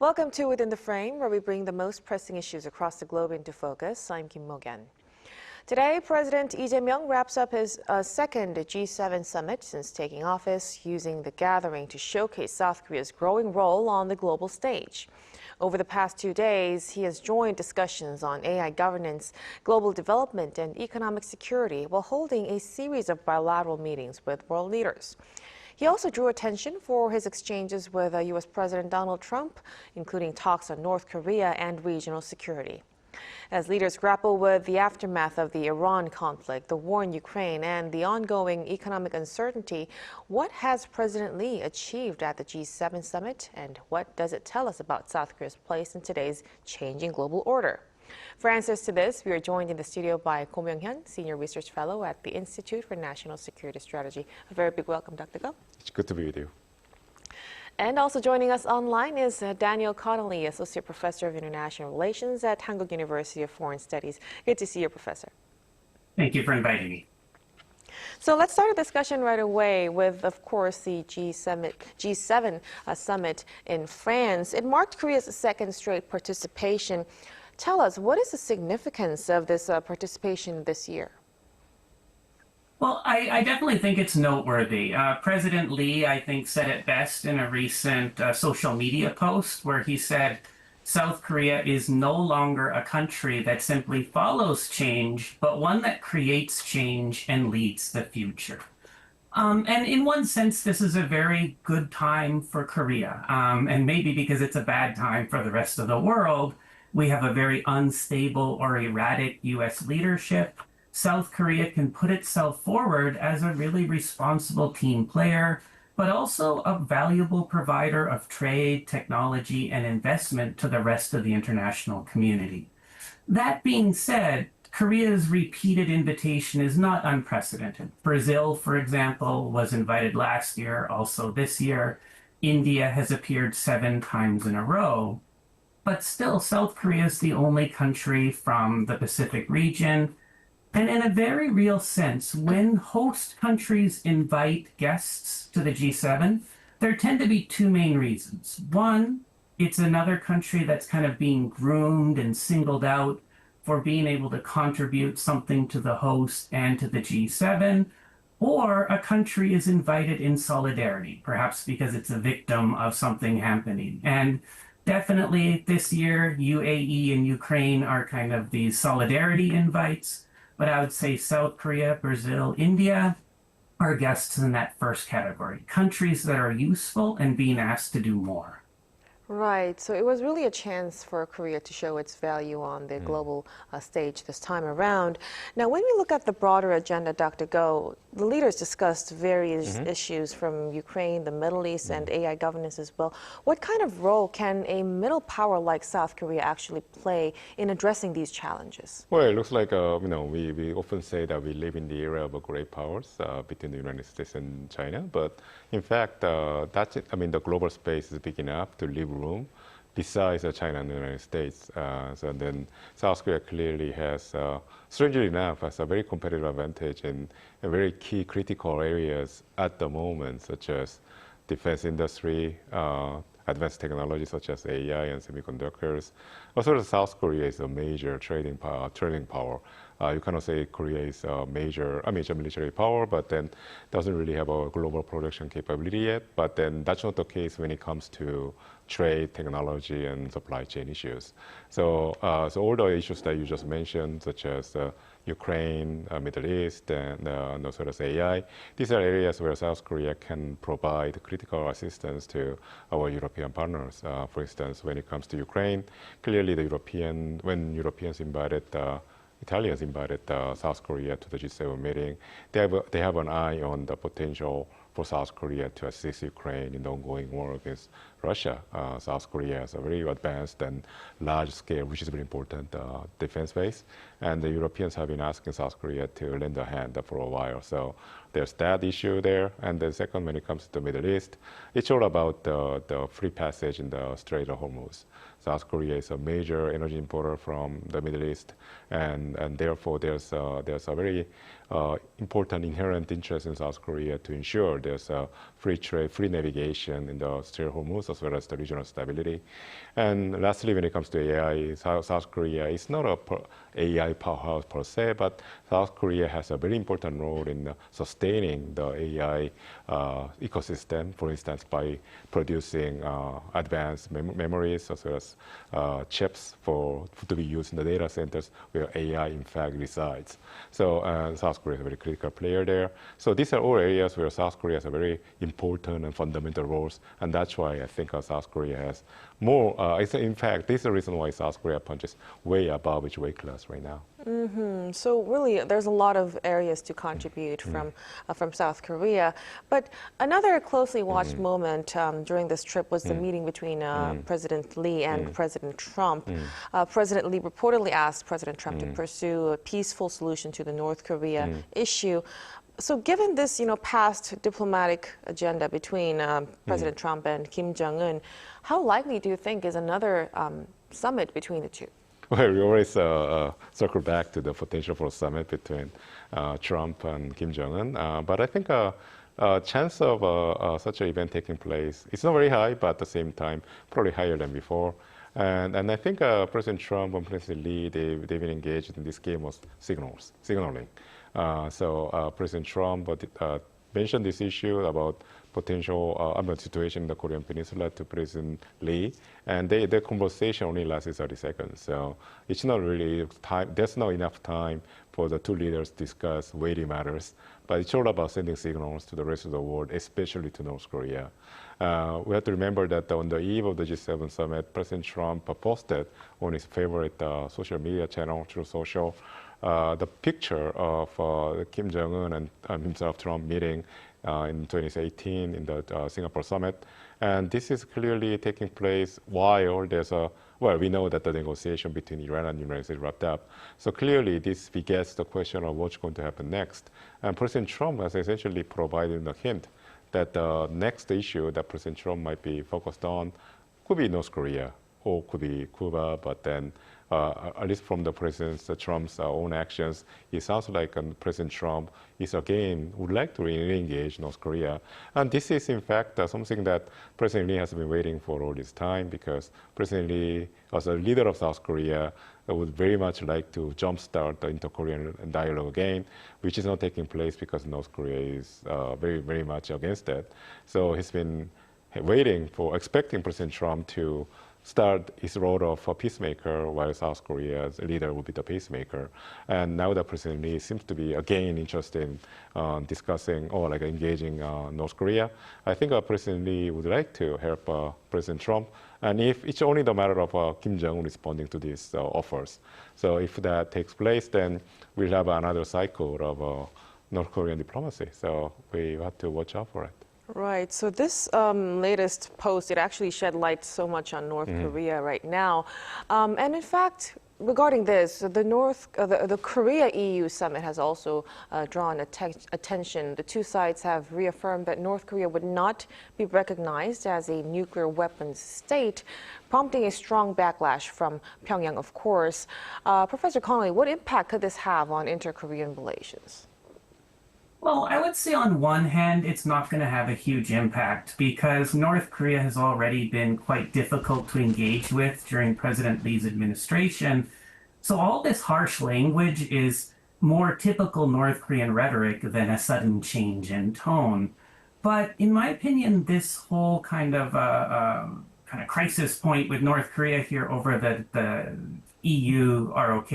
Welcome to Within the Frame, where we bring the most pressing issues across the globe into focus. I'm Kim Mok-yeon. Today, President Lee Jae Myung wraps up his second G7 summit since taking office, using the gathering to showcase South Korea's growing role on the global stage. Over the past 2 days, he has joined discussions on AI governance, global development, and economic security while holding a series of bilateral meetings with world leaders. He also drew attention for his exchanges with U.S. President Donald Trump, including talks on North Korea and regional security. As leaders grapple with the aftermath of the Iran conflict, the war in Ukraine, and the ongoing economic uncertainty, what has President Lee achieved at the G7 summit, and what does it tell us about South Korea's place in today's changing global order? For answers to this, we are joined in the studio by Kim Mok-yeon, Senior Research Fellow at the Institute for National Security Strategy. A very big welcome, Dr. Go. It's good to be with you. And also joining us online is Daniel Connolly, Associate Professor of International Relations at Hankuk University of Foreign Studies. Good to see you, Professor. Thank you for inviting me. So let's start a discussion right away with, of course, the G7 summit in France. It marked Korea's second straight participation. Tell us, what is the significance of this participation this year? Well, I definitely think it's noteworthy. President Lee, I think, said it best in a recent social media post where he said, South Korea is no longer a country that simply follows change, but one that creates change and leads the future. And in one sense, this is a very good time for Korea. And maybe because it's a bad time for the rest of the world, we have a very unstable or erratic U.S. leadership. South Korea can put itself forward as a really responsible team player, but also a valuable provider of trade, technology, and investment to the rest of the international community. That being said, Korea's repeated invitation is not unprecedented. Brazil, for example, was invited last year, also this year. India has appeared 7 times in a row. But still, South Korea is the only country from the Pacific region. And in a very real sense, when host countries invite guests to the G7, there tend to be 2 main reasons. One, it's another country that's kind of being groomed and singled out for being able to contribute something to the host and to the G7, or a country is invited in solidarity, perhaps because it's a victim of something happening. And definitely this year, UAE and Ukraine are kind of these solidarity invites. But I would say South Korea, Brazil, India are guests in that first category. Countries that are useful and being asked to do more. Right. So it was really a chance for Korea to show its value on the global stage this time around. Now, when we look at the broader agenda, Dr. Go, the leaders discussed various issues from Ukraine, the Middle East, and AI governance as well. What kind of role can a middle power like South Korea actually play in addressing these challenges? Well, it looks like, we often say that we live in the era of great powers between the United States and China. But in fact, the global space is big enough to leave room besides China and the United States. So then South Korea clearly has, strangely enough, has a very competitive advantage in very key critical areas at the moment, such as defense industry, advanced technology such as AI and semiconductors. Also, South Korea is a major trading power. You cannot say Korea is a major military power, but then doesn't really have a global production capability yet. But then that's not the case when it comes to trade, technology, and supply chain issues. So all the issues that you just mentioned, such as Ukraine, Middle East, and also as AI, these are areas where South Korea can provide critical assistance to our European partners. For instance, when it comes to Ukraine, clearly when Italians invited South Korea to the G7 meeting, they have an eye on the potential for South Korea to assist Ukraine in the ongoing war against Russia. South Korea has a very advanced and large scale, which is very important, defense base. And the Europeans have been asking South Korea to lend a hand for a while. So there's that issue there. And the second, when it comes to the Middle East, it's all about the free passage in the Strait of Hormuz. South Korea is a major energy importer from the Middle East, and therefore there's a very important inherent interest in South Korea to ensure there's a free trade, free navigation in the Strait of Hormuz as well as the regional stability. And lastly, when it comes to AI, South Korea is not a AI powerhouse per se, but South Korea has a very important role in sustaining the AI ecosystem, for instance, by producing advanced memories as well as chips to be used in the data centers where AI in fact resides. So South Korea is a very critical player there. So these are all areas where South Korea has a very important and fundamental roles, and that's why I think South Korea has more. In fact, this is the reason why South Korea punches way above its weight class right now. So really, there's a lot of areas to contribute from South Korea. But another closely watched moment during this trip was the meeting between President Lee and President Trump. President Lee reportedly asked President Trump to pursue a peaceful solution to the North Korea issue. So given this, past diplomatic agenda between President Trump and Kim Jong-un, how likely do you think is another summit between the two? Well, we always circle back to the potential for a summit between Trump and Kim Jong-un. But I think a chance of such an event taking place is not very high, but at the same time, probably higher than before. And I think President Trump and President Lee, they've been engaged in this game of signaling. So President Trump mentioned this issue about potential situation in the Korean Peninsula to President Lee, and their conversation only lasted 30 seconds. So it's not really time. There's not enough time for the two leaders to discuss weighty matters. But it's all about sending signals to the rest of the world, especially to North Korea. We have to remember that on the eve of the G7 summit, President Trump posted on his favorite social media channel, True Social, the picture of Kim Jong-un and himself, Trump, meeting in 2018 in the Singapore summit. And this is clearly taking place while we know that the negotiation between Iran and the United States wrapped up. So clearly this begets the question of what's going to happen next. And President Trump has essentially provided a hint that the next issue that President Trump might be focused on could be North Korea or could be Cuba, but then at least from the President Trump's own actions, it sounds like President Trump would like to re-engage North Korea. And this is, in fact, something that President Lee has been waiting for all this time, because President Lee, as a leader of South Korea, would very much like to jumpstart the inter-Korean dialogue again, which is not taking place because North Korea is very, very much against it. So he's been expecting President Trump to start his role of a peacemaker, while South Korea's leader will be the pacemaker. And now that President Lee seems to be again interested in discussing or engaging North Korea, I think President Lee would like to help President Trump. And if it's only the matter of Kim Jong-un responding to these offers. So if that takes place, then we'll have another cycle of North Korean diplomacy. So we have to watch out for it. Right. So this latest post, it actually shed light so much on North Korea right now. And in fact, regarding this, the Korea-EU summit has also drawn attention. The two sides have reaffirmed that North Korea would not be recognized as a nuclear weapons state, prompting a strong backlash from Pyongyang, of course. Professor Connolly, what impact could this have on inter-Korean relations? Well, I would say on one hand, it's not going to have a huge impact because North Korea has already been quite difficult to engage with during President Lee's administration. So all this harsh language is more typical North Korean rhetoric than a sudden change in tone. But in my opinion, this whole kind of crisis point with North Korea here over the EU ROK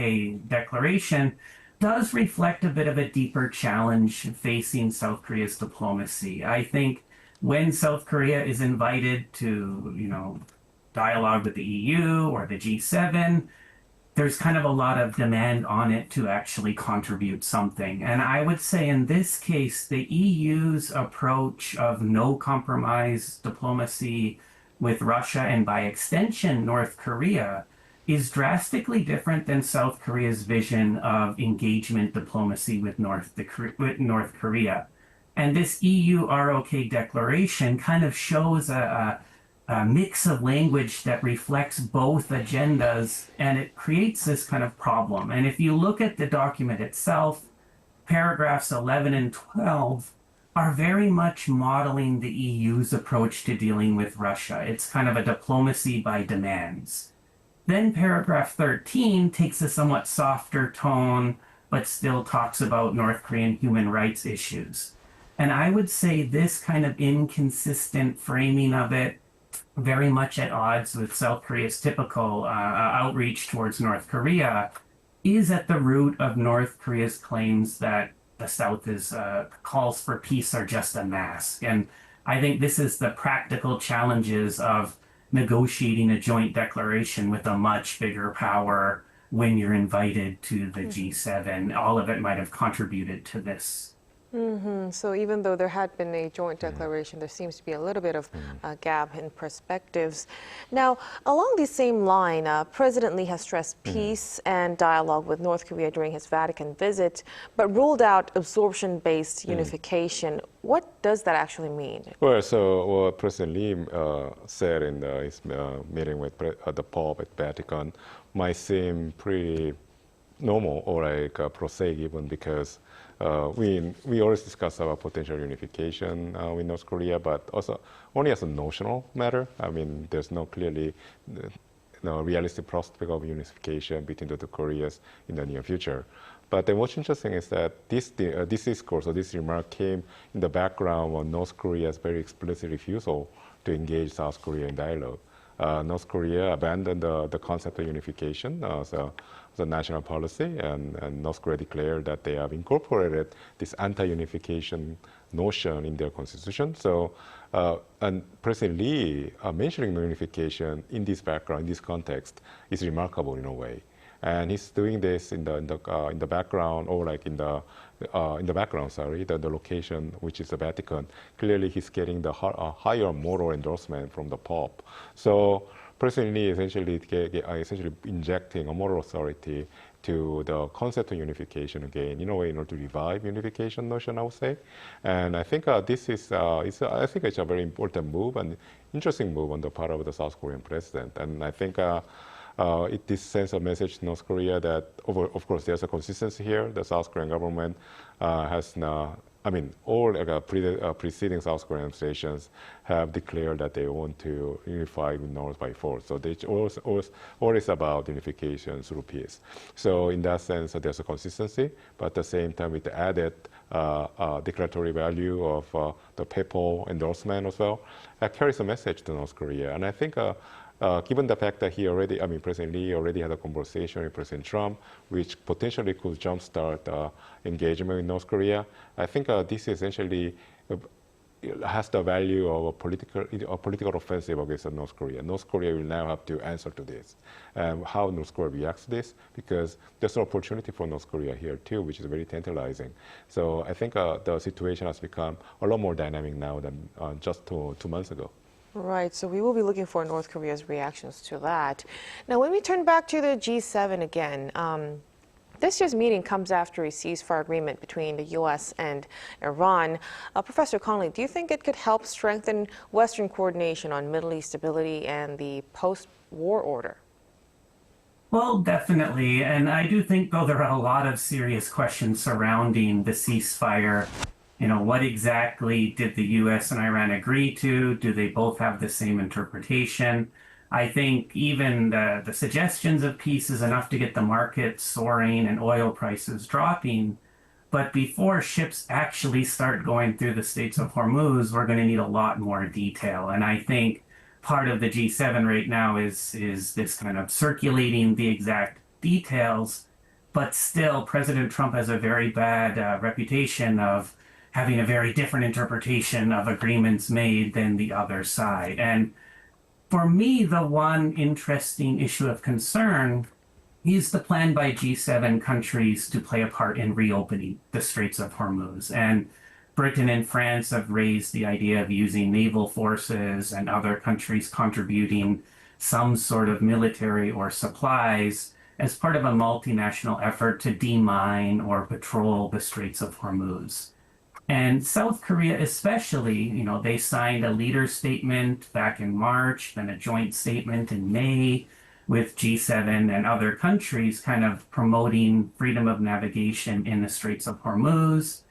declaration does reflect a bit of a deeper challenge facing South Korea's diplomacy. I think when South Korea is invited to, dialogue with the EU or the G7, there's kind of a lot of demand on it to actually contribute something. And I would say in this case, the EU's approach of no compromise diplomacy with Russia and by extension, North Korea, is drastically different than South Korea's vision of engagement diplomacy with North Korea. And this EU ROK declaration kind of shows a mix of language that reflects both agendas, and it creates this kind of problem. And if you look at the document itself, paragraphs 11 and 12 are very much modeling the EU's approach to dealing with Russia. It's kind of a diplomacy by demands. Then paragraph 13 takes a somewhat softer tone, but still talks about North Korean human rights issues. And I would say this kind of inconsistent framing of it, very much at odds with South Korea's typical outreach towards North Korea, is at the root of North Korea's claims that the South is calls for peace are just a mask. And I think this is the practical challenges of negotiating a joint declaration with a much bigger power when you're invited to the G7. All of it might have contributed to this. So even though there had been a joint declaration, there seems to be a little bit of a gap in perspectives. Now, along the same line, President Lee has stressed peace and dialogue with North Korea during his Vatican visit, but ruled out absorption-based unification. What does that actually mean? Well, so what President Lee said in his meeting with the Pope at Vatican might seem pretty normal or like prosaic even, because we always discuss about potential unification with North Korea, but also only as a notional matter. I mean, there's no clearly realistic prospect of unification between the two Koreas in the near future. But then what's interesting is that this discourse or this remark came in the background of North Korea's very explicit refusal to engage South Korea in dialogue. North Korea abandoned the concept of unification as a national policy, and North Korea declared that they have incorporated this anti-unification notion in their constitution. So, and President Lee mentioning unification in this background, in this context, is remarkable in a way. And he's doing this in the background, or like in the background, sorry, the location, which is the Vatican. Clearly, he's getting the higher moral endorsement from the Pope. So President Lee essentially injecting a moral authority to the concept of unification again, in a way, in order to revive unification notion, I would say. And I think this is, I think it's a very important move and interesting move on the part of the South Korean president. And I think this sends a message to North Korea that, of course, there's a consistency here. The South Korean government has now, I mean, all preceding South Korean administrations have declared that they want to unify with North by force. So it's always about unification through peace. So in that sense, there's a consistency, but at the same time, with the added declaratory value of the papal endorsement as well, carries a message to North Korea. And I think given the fact that President Lee already had a conversation with President Trump, which potentially could jumpstart engagement with North Korea, I think this essentially has the value of a political offensive against North Korea. North Korea will now have to answer to this. How North Korea reacts to this, because there's an opportunity for North Korea here too, which is very tantalizing. So I think the situation has become a lot more dynamic now than just 2 months ago. Right, so we will be looking for North Korea's reactions to that. Now, when we turn back to the G7 again, this year's meeting comes after a ceasefire agreement between the U.S. and Iran. Professor Conley, do you think it could help strengthen Western coordination on Middle East stability and the post-war order? Well, definitely. And I do think, though, there are a lot of serious questions surrounding the ceasefire. You know, what exactly did the U.S. and Iran agree to? Do they both have the same interpretation? I think even the suggestions of peace is enough to get the market soaring and oil prices dropping. But before ships actually start going through the Straits of Hormuz, we're going to need a lot more detail. And I think part of the G7 right now is this kind of circulating the exact details. But still, President Trump has a very bad reputation of having a very different interpretation of agreements made than the other side. And for me, the one interesting issue of concern is the plan by G7 countries to play a part in reopening the Straits of Hormuz. And Britain and France have raised the idea of using naval forces and other countries contributing some sort of military or supplies as part of a multinational effort to demine or patrol the Straits of Hormuz. And South Korea especially, you know, they signed a leader statement back in March, then a joint statement in May with G7 and other countries kind of promoting freedom of navigation in the Straits of Hormuz.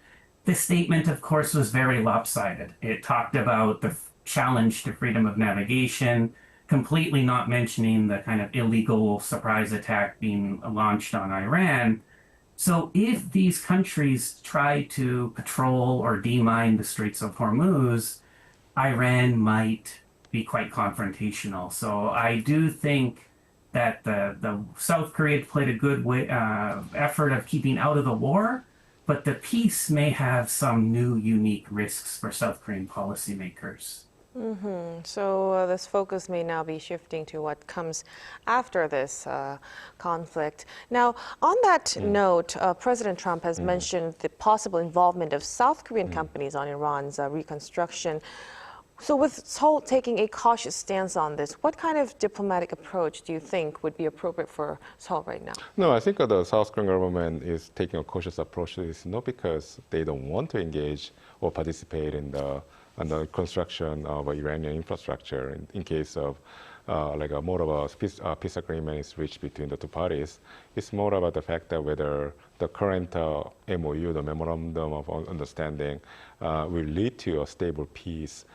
The statement, of course, was very lopsided. It talked about the challenge to freedom of navigation, completely not mentioning the kind of illegal surprise attack being launched on Iran. So if these countries try to patrol or demine the Straits of Hormuz, Iran might be quite confrontational. So I do think that the South Korea played a good effort of keeping out of the war, but the peace may have some new unique risks for South Korean policymakers. So this focus may now be shifting to what comes after this conflict. Now, on that note, President Trump has mentioned the possible involvement of South Korean companies on Iran's reconstruction. So with Seoul taking a cautious stance on this, what kind of diplomatic approach do you think would be appropriate for Seoul right now? No, I think the South Korean government is taking a cautious approach to this, not because they don't want to engage or participate in the construction of Iranian infrastructure in case of more of a peace agreement is reached between the two parties. It's more about the fact that whether the current MOU, the Memorandum of Understanding, will lead to a stable peace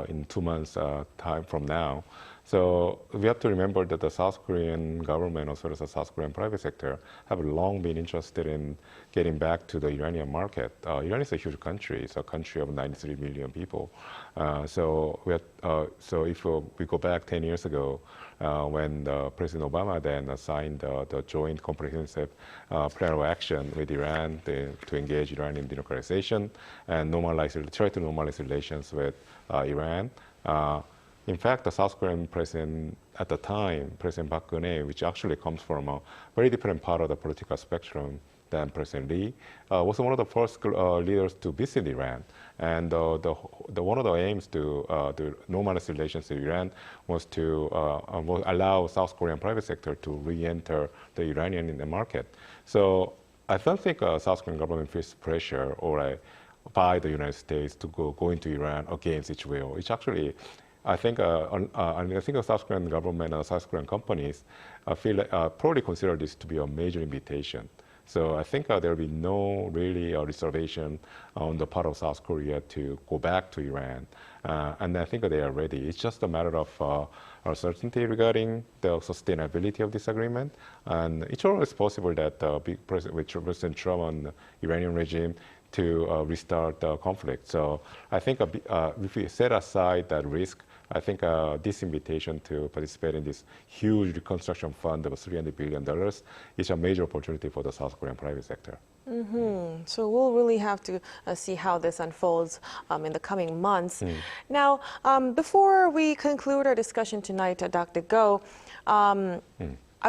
in 2 months' time from now. So we have to remember that the South Korean government, as well as the South Korean private sector, have long been interested in getting back to the Iranian market. Iran is a huge country. It's a country of 93 million people. So if we go back 10 years ago, when President Obama then signed the joint comprehensive plan of action with Iran to engage Iran in democratization and try to normalize relations with Iran. In fact, the South Korean president at the time, President Park Geun-hye, which actually comes from a very different part of the political spectrum than President Lee, was one of the first leaders to visit Iran. And one of the aims to normalize relations with Iran was to allow South Korean private sector to re-enter the Iranian market. So I don't think South Korean government feels pressure by the United States to go into Iran against its will. It's actually, I think the South Korean government and South Korean companies probably consider this to be a major invitation. So I think there will be no really reservation on the part of South Korea to go back to Iran. And I think they are ready. It's just a matter of uncertainty regarding the sustainability of this agreement. And it's always possible that with President Trump and the Iranian regime to restart the conflict. So I think if we set aside that risk, I think this invitation to participate in this huge reconstruction fund of $300 billion is a major opportunity for the South Korean private sector. So we'll really have to see how this unfolds in the coming months. Now, before we conclude our discussion tonight, Dr. Go, I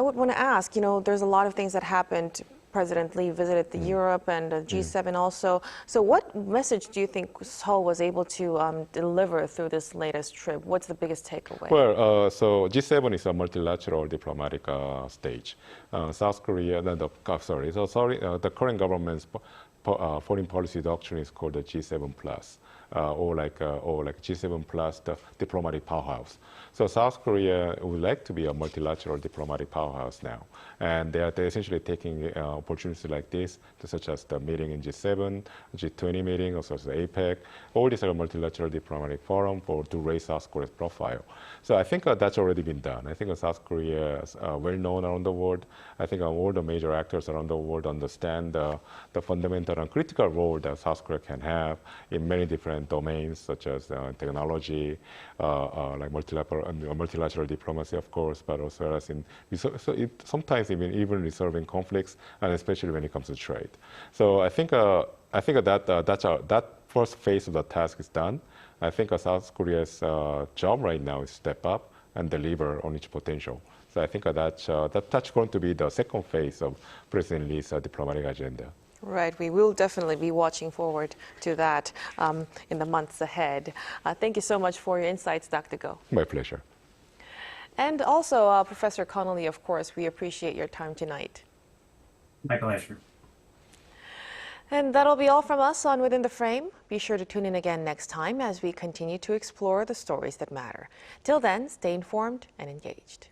would want to ask, there's a lot of things that happened. President Lee visited Europe and G7 also. So what message do you think Seoul was able to deliver through this latest trip? What's the biggest takeaway? Well, so G7 is a multilateral diplomatic stage. South Korea, the current government's foreign policy doctrine is called the G7 Plus. Or like G7 plus the diplomatic powerhouse. So South Korea would like to be a multilateral diplomatic powerhouse now. And they're essentially taking opportunities like this, such as the meeting in G7, G20 meeting, also as the APEC. All these are multilateral diplomatic forum to raise South Korea's profile. So I think that's already been done. I think South Korea is well known around the world. I think all the major actors around the world understand the fundamental and critical role that South Korea can have in many different domains, such as technology, like multilateral diplomacy, of course, but also as in sometimes even resolving conflicts, and especially when it comes to trade. So I think that first phase of the task is done. I think South Korea's job right now is step up and deliver on its potential. So I think that's going to be the second phase of President Lee's diplomatic agenda. Right, we will definitely be watching forward to that in the months ahead. Thank you so much for your insights, Dr. Go. My pleasure. And also, Professor Connolly, of course, we appreciate your time tonight. My pleasure. And that'll be all from us on Within the Frame. Be sure to tune in again next time as we continue to explore the stories that matter. Till then, stay informed and engaged.